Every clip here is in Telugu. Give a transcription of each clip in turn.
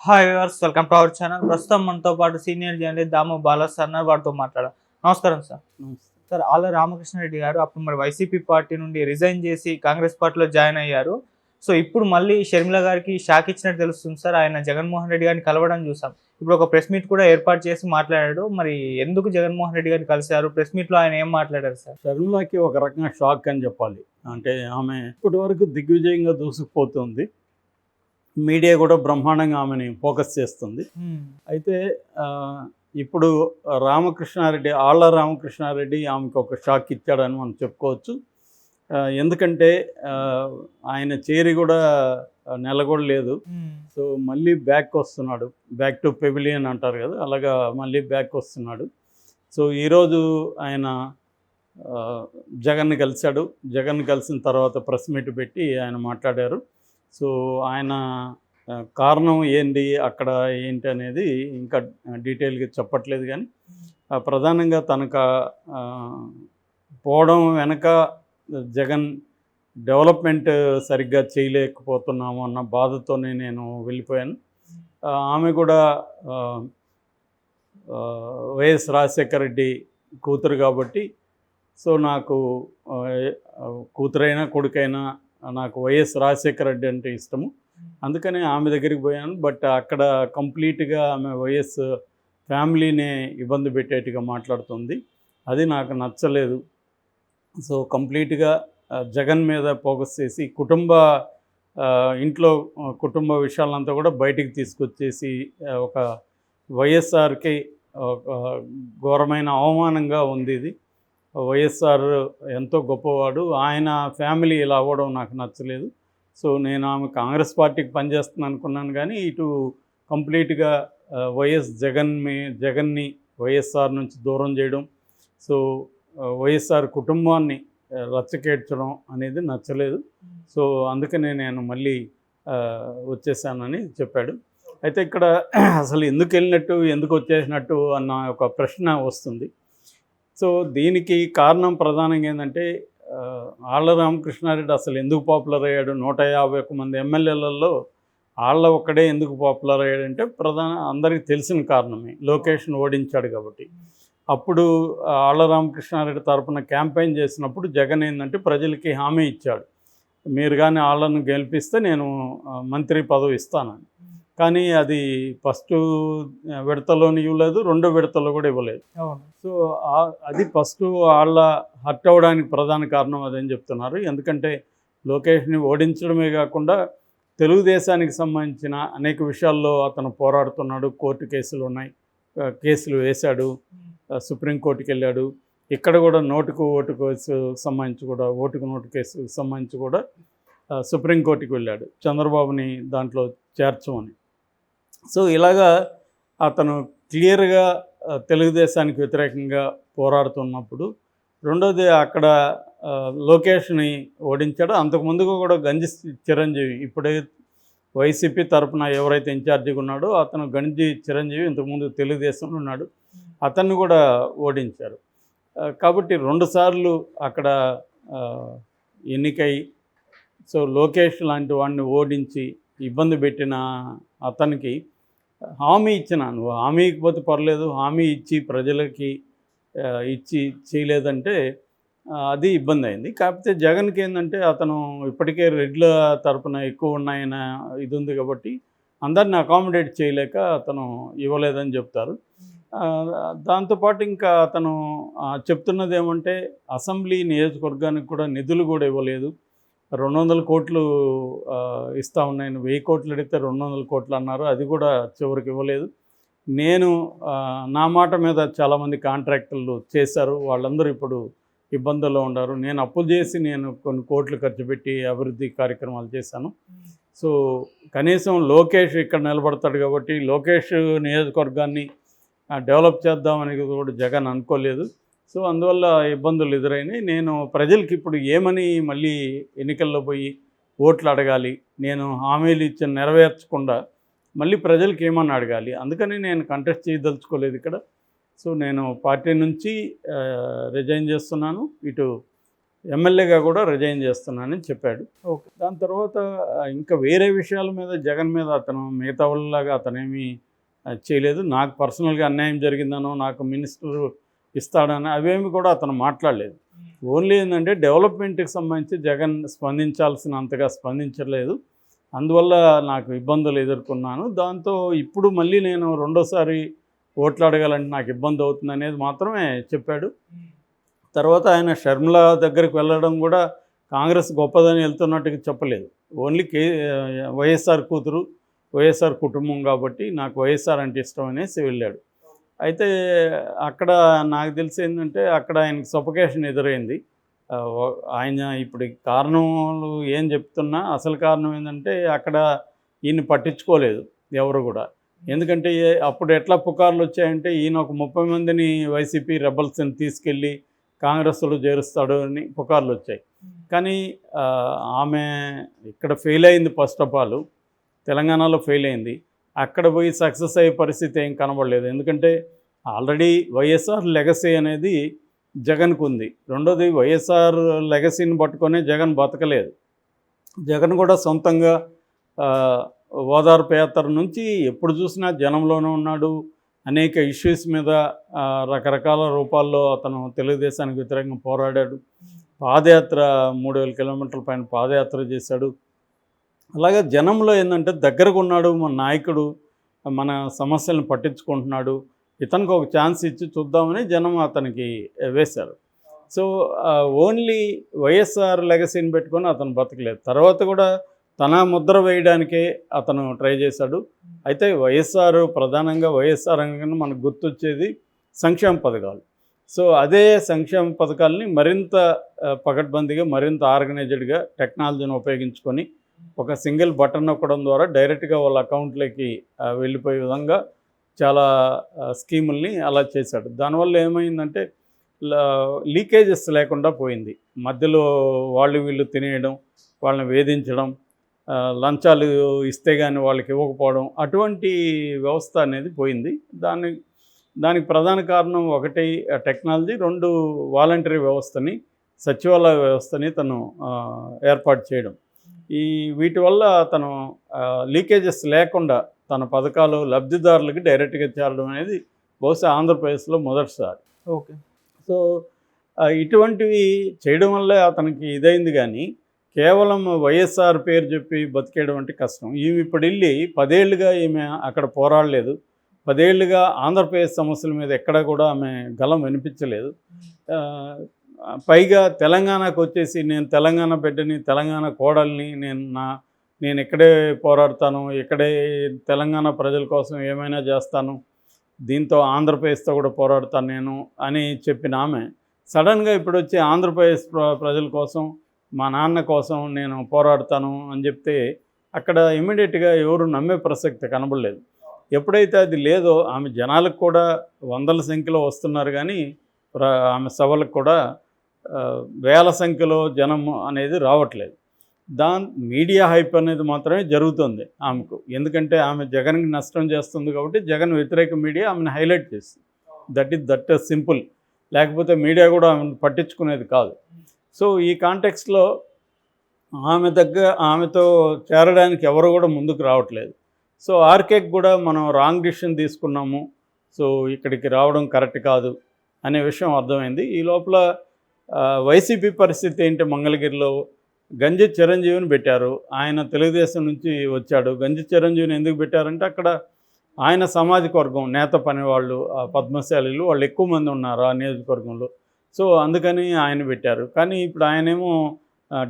Hi viewers, welcome to our channel. ప్రస్తుతం మనతో పాటు సీనియర్ జర్నలిస్ట్ దాము బాలా సార్ ఉన్నారు. వారితో మాట్లాడారు. నమస్కారం సార్. సార్, ఆళ్ళ రామకృష్ణారెడ్డి గారు అప్పుడు మరి వైసీపీ పార్టీ నుండి రిజైన్ చేసి కాంగ్రెస్ పార్టీలో జాయిన్ అయ్యారు. సో ఇప్పుడు మళ్ళీ షర్మిల గారికి షాక్ ఇచ్చినట్టు తెలుస్తుంది సార్. ఆయన జగన్మోహన్ రెడ్డి గారిని కలవడం చూసాం. ఇప్పుడు ఒక ప్రెస్ మీట్ కూడా ఏర్పాటు చేసి మాట్లాడాడు. మరి ఎందుకు జగన్మోహన్ రెడ్డి గారిని కలిశారు? ప్రెస్ మీట్లో ఆయన ఏం మాట్లాడారు సార్? షర్మిలకి ఒక రకంగా షాక్ అని చెప్పాలి. అంటే ఆమె ఇప్పటి వరకు దిగ్విజయంగా దూసుకుపోతుంది. మీడియా కూడా బ్రహ్మాండంగా ఆమెని ఫోకస్ చేస్తుంది. అయితే ఇప్పుడు ఆళ్ళ రామకృష్ణారెడ్డి ఆమెకు ఒక షాక్ ఇచ్చాడని మనం చెప్పుకోవచ్చు. ఎందుకంటే ఆయన చేరి కూడా నెల కూడా లేదు. సో మళ్ళీ బ్యాక్ వస్తున్నాడు. బ్యాక్ టు పెవిలియన్ అంటారు కదా, అలాగా మళ్ళీ బ్యాక్ వస్తున్నాడు. సో ఈరోజు ఆయన జగన్ని కలిశాడు. జగన్ కలిసిన తర్వాత ప్రెస్ మీట్ పెట్టి ఆయన మాట్లాడారు. సో ఆయన కారణం ఏంటి, అక్కడ ఏంటి అనేది ఇంకా డీటెయిల్గా చెప్పట్లేదు. కానీ ప్రధానంగా తనకు పోవడం వెనక జగన్ డెవలప్మెంట్ సరిగ్గా చేయలేకపోతున్నాము అన్న బాధతోనే నేను వెళ్ళిపోయాను. ఆమె కూడా వైఎస్ రాజశేఖర రెడ్డి కూతురు కాబట్టి, సో నాకు కూతురైనా కొడుకైనా నాకు వైఎస్ రాజశేఖర రెడ్డి అంటే ఇష్టము. అందుకని ఆమె దగ్గరికి పోయాను. బట్ అక్కడ కంప్లీట్గా ఆమె వైఎస్ ఫ్యామిలీనే ఇబ్బంది పెట్టేట్టుగా మాట్లాడుతుంది. అది నాకు నచ్చలేదు. సో కంప్లీట్గా జగన్ మీద ఫోకస్ చేసి ఇంట్లో కుటుంబ విషయాలంతా కూడా బయటికి తీసుకొచ్చేసి ఒక వైఎస్ఆర్కి ఒక ఘోరమైన అవమానంగా ఉంది ఇది. వైఎస్ఆర్ ఎంతో గొప్పవాడు, ఆయన ఫ్యామిలీ ఇలా అవ్వడం నాకు నచ్చలేదు. సో నేను ఆమె కాంగ్రెస్ పార్టీకి పనిచేస్తుంది అనుకున్నాను. కానీ ఇటు కంప్లీట్గా జగన్ని వైఎస్ఆర్ నుంచి దూరం చేయడం, సో వైఎస్ఆర్ కుటుంబాన్ని రచ్చకేడ్చడం అనేది నచ్చలేదు. సో అందుకనే నేను మళ్ళీ వచ్చేసానని చెప్పాడు. అయితే ఇక్కడ అసలు ఎందుకు వెళ్ళినట్టు, ఎందుకు వచ్చేసినట్టు అన్న ఒక ప్రశ్న వస్తుంది. సో దీనికి కారణం ప్రధానంగా ఏంటంటే, ఆళ్ళ రామకృష్ణారెడ్డి అసలు ఎందుకు పాపులర్ అయ్యాడు? 151 మంది ఎమ్మెల్యేలలో ఆళ్ళ ఒక్కడే ఎందుకు పాపులర్ అయ్యాడంటే అందరికీ తెలిసిన కారణమే, లోకేష్ను ఓడించాడు కాబట్టి. అప్పుడు ఆళ్ళ రామకృష్ణారెడ్డి తరపున క్యాంపెయిన్ చేసినప్పుడు జగన్ ఏంటంటే ప్రజలకి హామీ ఇచ్చాడు, మీరు కానీ ఆళ్ళను గెలిపిస్తే నేను మంత్రి పదవి ఇస్తానని. కానీ అది ఫస్ట్ విడతలోని ఇవ్వలేదు, రెండో విడతలో కూడా ఇవ్వలేదు. సో అది ఫస్ట్ వాళ్ళ హర్ట్ అవ్వడానికి ప్రధాన కారణం అదని చెప్తున్నారు. ఎందుకంటే లోకేష్ని ఓడించడమే కాకుండా తెలుగుదేశానికి సంబంధించిన అనేక విషయాల్లో అతను పోరాడుతున్నాడు. కోర్టు కేసులు ఉన్నాయి, కేసులు వేశాడు, సుప్రీంకోర్టుకి వెళ్ళాడు. ఇక్కడ కూడా ఓటుకు కేసు సంబంధించి కూడా నోటు కేసు సంబంధించి కూడా సుప్రీంకోర్టుకి వెళ్ళాడు, చంద్రబాబుని దాంట్లో చేర్చమని. సో ఇలాగా అతను క్లియర్గా తెలుగుదేశానికి వ్యతిరేకంగా పోరాడుతున్నప్పుడు, రెండోది అక్కడ లోకేష్ని ఓడించాడు. అంతకుముందుగా కూడా గంజి చిరంజీవి, ఇప్పుడే వైసీపీ తరఫున ఎవరైతే ఇన్ఛార్జిగా ఉన్నాడో అతను గంజి చిరంజీవి ఇంతకుముందు తెలుగుదేశంలో ఉన్నాడు, అతన్ని కూడా ఓడించారు. కాబట్టి 2 సార్లు అక్కడ ఎన్నికై, సో లోకేష్ లాంటి వాడిని ఓడించి ఇబ్బంది పెట్టిన అతనికి హామీ ఇచ్చిన, నువ్వు హామీ ఇకపోతే పర్లేదు, హామీ ఇచ్చి ప్రజలకి ఇచ్చి చేయలేదంటే అది ఇబ్బంది అయింది. కాకపోతే జగన్కి ఏంటంటే అతను ఇప్పటికే రెడ్ల తరపున ఎక్కువ ఉన్నాయన ఇది ఉంది కాబట్టి అందరిని అకామిడేట్ చేయలేక అతను ఇవ్వలేదని చెప్తారు. దాంతోపాటు ఇంకా అతను చెప్తున్నది ఏమంటే, అసెంబ్లీ నియోజకవర్గానికి కూడా నిధులు కూడా ఇవ్వలేదు. 200 కోట్లు ఇస్తూ ఉన్నాయని, 1000 కోట్లు అడిగితే 200 కోట్లు అన్నారు, అది కూడా చివరికి ఇవ్వలేదు. నేను నా మాట మీద చాలామంది కాంట్రాక్టర్లు చేశారు, వాళ్ళందరూ ఇప్పుడు ఇబ్బందుల్లో ఉన్నారు. నేను అప్పులు చేసి నేను కొన్ని కోట్లు ఖర్చు పెట్టి అభివృద్ధి కార్యక్రమాలు చేశాను. సో కనీసం లోకేష్ ఇక్కడ నిలబడతాడు కాబట్టి లోకేష్ నియోజకవర్గాన్ని డెవలప్ చేద్దామని కూడా జగన్ అనుకోలేదు. సో అందువల్ల ఇబ్బందులు ఎదురైనాయి. నేను ప్రజలకి ఇప్పుడు ఏమని మళ్ళీ ఎన్నికల్లో పోయి ఓట్లు అడగాలి? నేను హామీలు ఇచ్చిన నెరవేర్చకుండా మళ్ళీ ప్రజలకి ఏమని అడగాలి? అందుకని నేను కంటెస్ట్ చేయదలుచుకోలేదు ఇక్కడ. సో నేను పార్టీ నుంచి రిజైన్ చేస్తున్నాను. ఇటు ఎమ్మెల్యేగా కూడా రిజైన్ చేస్తున్నానని చెప్పాడు. ఓకే. దాని తర్వాత ఇంకా వేరే విషయాల మీద జగన్ మీద అతను మిగతా వాళ్ళలాగా అతనేమీ చేయలేదు. నాకు పర్సనల్గా అన్యాయం జరిగిందనో, నాకు మినిస్టర్ ఇస్తాడని అవేమి కూడా అతను మాట్లాడలేదు. ఓన్లీ ఏంటంటే డెవలప్మెంట్కి సంబంధించి జగన్ స్పందించాల్సినంతగా స్పందించలేదు. అందువల్ల నాకు ఇబ్బందులు ఎదుర్కొన్నాను. దాంతో ఇప్పుడు మళ్ళీ నేను రెండోసారి ఓట్లు అడగాలంటే నాకు ఇబ్బంది అవుతుంది అనేది మాత్రమే చెప్పాడు. తర్వాత ఆయన షర్మిల దగ్గరికి వెళ్ళడం కూడా కాంగ్రెస్ గొప్పదని వెళ్తున్నట్టుగా చెప్పలేదు. ఓన్లీ వైఎస్ఆర్ కూతురు, వైఎస్ఆర్ కుటుంబం కాబట్టి నాకు వైఎస్ఆర్ అంటే ఇష్టం అనేసి వెళ్ళాడు. అయితే అక్కడ నాకు తెలిసి ఏంటంటే అక్కడ ఆయనకి సఫోకేషన్ ఎదురైంది. ఆయన ఇప్పుడు కారణాలు ఏం చెప్తున్నా అసలు కారణం ఏంటంటే అక్కడ ఈయన పట్టించుకోలేదు ఎవరు కూడా. ఎందుకంటే అప్పుడు ఎట్లా పుకార్లు వచ్చాయంటే ఈయన ఒక 30 మందిని వైసీపీ రెబల్స్ని తీసుకెళ్ళి కాంగ్రెస్లో చేరుస్తాడు అని పుకార్లు వచ్చాయి. కానీ ఆమె ఇక్కడ ఫెయిల్ అయింది. ఫస్ట్ ఆఫ్ ఆల్ తెలంగాణలో ఫెయిల్ అయింది. అక్కడ పోయి సక్సెస్ అయ్యే పరిస్థితి ఏం కనబడలేదు. ఎందుకంటే ఆల్రెడీ వైఎస్ఆర్ లెగసీ అనేది జగన్కు ఉంది. రెండోది వైఎస్ఆర్ లెగసీని పట్టుకొనే జగన్ బతకలేదు. జగన్ కూడా సొంతంగా ఓదార్పు యాత్ర నుంచి ఎప్పుడు చూసినా జనంలోనే ఉన్నాడు. అనేక ఇష్యూస్ మీద రకరకాల రూపాల్లో అతను తెలుగుదేశానికి వ్యతిరేకంగా పోరాడాడు. పాదయాత్ర 3000 కిలోమీటర్ల పైన పాదయాత్ర చేశాడు. అలాగే జనంలో ఏంటంటే దగ్గరకు ఉన్నాడు మన నాయకుడు, మన సమస్యలను పట్టించుకుంటున్నాడు, ఇతనికి ఒక ఛాన్స్ ఇచ్చి చూద్దామని జనం అతనికి వేశారు. సో ఓన్లీ వైఎస్ఆర్ లెగసీని పెట్టుకొని అతను బతకలేదు. తర్వాత కూడా తన ముద్ర వేయడానికే అతను ట్రై చేశాడు. అయితే వైఎస్ఆర్ ప్రధానంగా వైఎస్ఆర్ అనగానే మనకు గుర్తొచ్చేది సంక్షేమ పథకాలు. సో అదే సంక్షేమ పథకాలని మరింత పకడ్బందీగా, మరింత ఆర్గనైజ్డ్గా టెక్నాలజీని ఉపయోగించుకొని ఒక సింగిల్ బటన్ నొక్కడం ద్వారా డైరెక్ట్గా వాళ్ళ అకౌంట్లోకి వెళ్ళిపోయే విధంగా చాలా స్కీముల్ని అలా చేశాడు. దానివల్ల ఏమైందంటే లీకేజెస్ లేకుండా పోయింది. మధ్యలో వాళ్ళు వీళ్ళు తినేయడం, వాళ్ళని వేధించడం, లంచాలు ఇస్తే కానీ వాళ్ళకి ఇవ్వకపోవడం, అటువంటి వ్యవస్థ అనేది పోయింది. దానికి ప్రధాన కారణం ఒకటి టెక్నాలజీ, 2 వాలంటరీ వ్యవస్థని, సచివాలయ వ్యవస్థని తను ఏర్పాటు చేయడం. వీటి వల్ల తను లీకేజెస్ లేకుండా తన పథకాలు లబ్ధిదారులకి డైరెక్ట్గా చేరడం అనేది బహుశా ఆంధ్రప్రదేశ్లో మొదటిసారి. ఓకే. సో ఇటువంటివి చేయడం వల్లే అతనికి ఇదైంది. కానీ కేవలం వైఎస్ఆర్ పేరు చెప్పి బతికేయడం అంటే కష్టం. ఈమె ఇప్పుడు వెళ్ళి 10 ఏళ్ళుగా ఈమె అక్కడ పోరాడలేదు. 10 ఏళ్ళుగా ఆంధ్రప్రదేశ్ సమస్యల మీద ఎక్కడా కూడా ఆమె గలం వినిపించలేదు. పైగా తెలంగాణకు వచ్చేసి నేను తెలంగాణ బిడ్డని, తెలంగాణ కోడల్ని, నేను ఇక్కడే పోరాడతాను, ఇక్కడే తెలంగాణ ప్రజల కోసం ఏమైనా చేస్తాను, దీంతో ఆంధ్రప్రదేశ్తో కూడా పోరాడతాను నేను అని చెప్పిన ఆమె సడన్గా ఇప్పుడు వచ్చి ఆంధ్రప్రదేశ్ ప్రజల కోసం, మా నాన్న కోసం నేను పోరాడతాను అని చెప్తే అక్కడ ఇమ్మీడియట్గా ఎవరు నమ్మే ప్రసక్తి కనబడలేదు. ఎప్పుడైతే అది లేదో ఆమె జనాలకు కూడా వందల సంఖ్యలో వస్తున్నారు, కానీ ఆమె సభలకు కూడా వేల సంఖ్యలో జనం అనేది రావట్లేదు. మీడియా హైప్ అనేది మాత్రమే జరుగుతుంది ఆమెకు. ఎందుకంటే ఆమె జగన్కి నష్టం చేస్తుంది కాబట్టి జగన్ వ్యతిరేక మీడియా ఆమెను హైలైట్ చేస్తుంది. That simple. లేకపోతే మీడియా కూడా ఆమెను పట్టించుకునేది కాదు. సో ఈ కాంటెక్స్ట్లో ఆమెతో చేరడానికి ఎవరు కూడా ముందుకు రావట్లేదు. సో ఆర్కేకి కూడా మనం రాంగ్ డిసిషన్ తీసుకున్నాము, సో ఇక్కడికి రావడం కరెక్ట్ కాదు అనే విషయం అర్థమైంది. ఈ లోపల వైసీపీ పరిస్థితి ఏంటి, మంగళగిరిలో గంజి చిరంజీవిని పెట్టారు. ఆయన తెలుగుదేశం నుంచి వచ్చాడు. గంజి చిరంజీవిని ఎందుకు పెట్టారంటే అక్కడ ఆయన సామాజిక వర్గం, నేత పనివాళ్ళు, పద్మశాలీలు వాళ్ళు ఎక్కువ మంది ఉన్నారు ఆ నియోజకవర్గంలో. సో అందుకని ఆయన పెట్టారు. కానీ ఇప్పుడు ఆయనేమో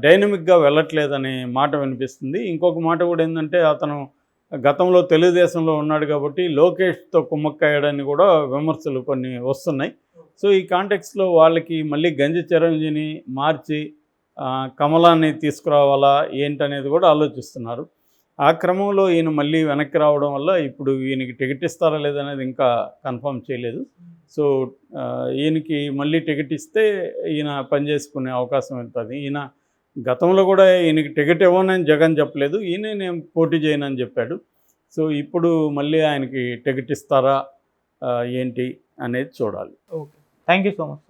డైనమిక్గా వెళ్ళట్లేదనే మాట వినిపిస్తుంది. ఇంకొక మాట కూడా ఏంటంటే అతను గతంలో తెలుగుదేశంలో ఉన్నాడు కాబట్టి లోకేష్తో కుమ్మక్కయ్యాడని కూడా విమర్శలు కొన్ని వస్తున్నాయి. సో ఈ కాంటెక్స్లో వాళ్ళకి మళ్ళీ గంజి చిరంజీవిని మార్చి కమలాన్ని తీసుకురావాలా ఏంటనేది కూడా ఆలోచిస్తున్నారు. ఆ క్రమంలో ఈయన మళ్ళీ వెనక్కి రావడం వల్ల ఇప్పుడు ఈయనకి టికెట్ ఇస్తారా లేదనేది ఇంకా కన్ఫర్మ్ చేయలేదు. సో ఈయనకి మళ్ళీ టికెట్ ఇస్తే ఈయన పనిచేసుకునే అవకాశం ఉంటుంది. ఈయన గతంలో కూడా ఈయనకి టికెట్ ఇవ్వనని జగన్ చెప్పలేదు, ఈయనే నేను పోటీ చేయనని చెప్పాడు. సో ఇప్పుడు మళ్ళీ ఆయనకి టికెట్ ఇస్తారా ఏంటి అనేది చూడాలి. Okay, thank you so much.